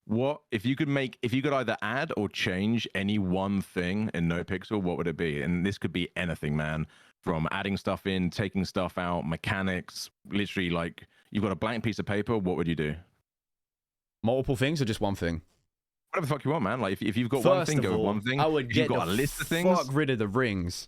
What if you could either add or change any one thing in NoPixel, what would it be? And this could be anything, man. From adding stuff in, taking stuff out, mechanics, literally like you've got a blank piece of paper, what would you do? Multiple things or just one thing? Whatever the fuck you want, man. Like if you've got First one thing, of go with all, one thing. I would If you've get got a list of things. fuck rid of the rings.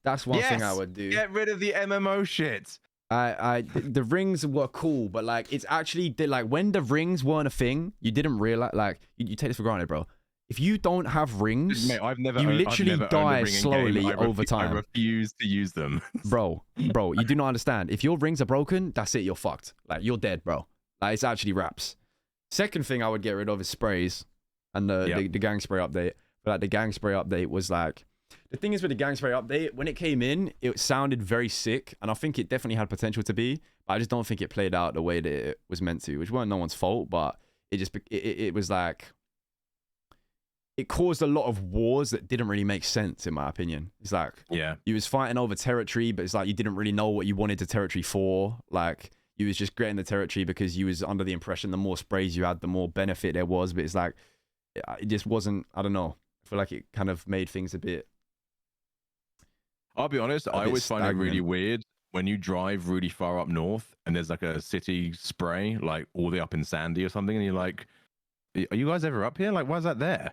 That's one thing I would do. Get rid of the MMO shit. The rings were cool, but like it's actually like when the rings weren't a thing, you didn't realize. Like you take this for granted, bro. If you don't have rings, Mate, you literally die slowly over time. I refuse to use them. bro, you do not understand. If your rings are broken, that's it. You're fucked. Like you're dead, bro. Like it's actually wraps. Second thing I would get rid of is sprays and the gang spray update. But like the gang spray update was like. The thing is with the gang spray update, when it came in, it sounded very sick, and I think it definitely had potential to be, but I just don't think it played out the way that it was meant to, which weren't no one's fault, but it was like, it caused a lot of wars that didn't really make sense, in my opinion. It's like, you was fighting over territory, but it's like you didn't really know what you wanted the territory for. Like, you was just getting the territory because you was under the impression the more sprays you had, the more benefit there was, but it's like, it just wasn't, I don't know. I feel like it kind of made things a bit... I'll be honest, I always find it really weird when you drive really far up north and there's like a city spray, like all the way up in Sandy or something, and you're like, are you guys ever up here? Like, why is that there?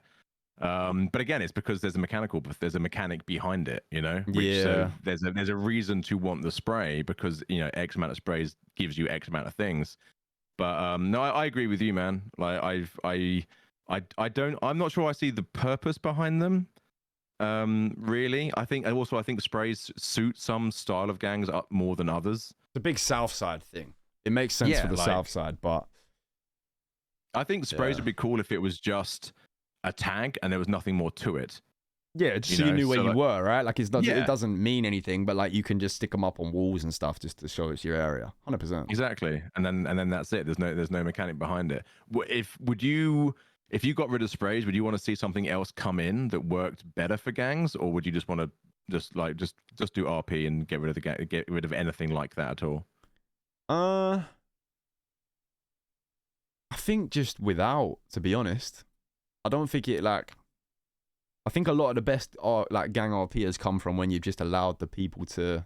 But again, it's because there's a mechanic behind it, you know? So there's a reason to want the spray because, you know, X amount of sprays gives you X amount of things. But no, I agree with you, man. Like I'm not sure I see the purpose behind them. Really, I think sprays suit some style of gangs up more than others. It's a big South Side thing. It makes sense for the South Side, but I think sprays would be cool if it was just a tag and there was nothing more to it. Yeah, just so you knew where you were, right? Like it doesn't mean anything, but like you can just stick them up on walls and stuff just to show it's your area. 100%. Exactly, and then that's it. There's no mechanic behind it. If you got rid of sprays, would you want to see something else come in that worked better for gangs, or would you just want to just do RP and get rid of anything like that at all? I think just without, to be honest. I don't think it like. I think a lot of the best like gang RP has come from when you've just allowed the people to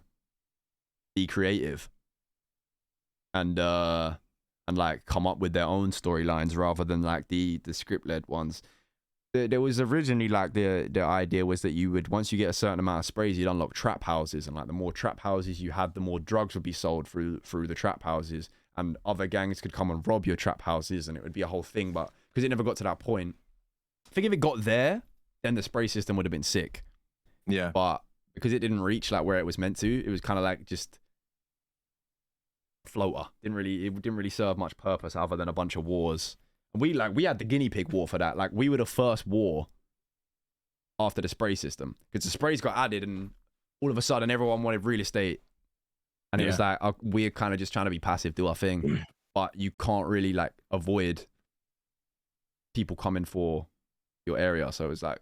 be creative and like come up with their own storylines rather than like the script-led ones. There was originally like the idea was that you would, once you get a certain amount of sprays, you'd unlock trap houses, and like the more trap houses you had, the more drugs would be sold through the trap houses, and other gangs could come and rob your trap houses, and it would be a whole thing. But because it never got to that point, I think if it got there, then the spray system would have been sick. Yeah. But because it didn't reach like where it was meant to, it was kind of like just floater. It didn't really serve much purpose other than a bunch of wars. And we had the guinea pig war for that. Like we were the first war after the spray system, because the sprays got added and all of a sudden everyone wanted real estate, and it was like we're kind of just trying to be passive, do our thing, but you can't really like avoid people coming for your area. So it was like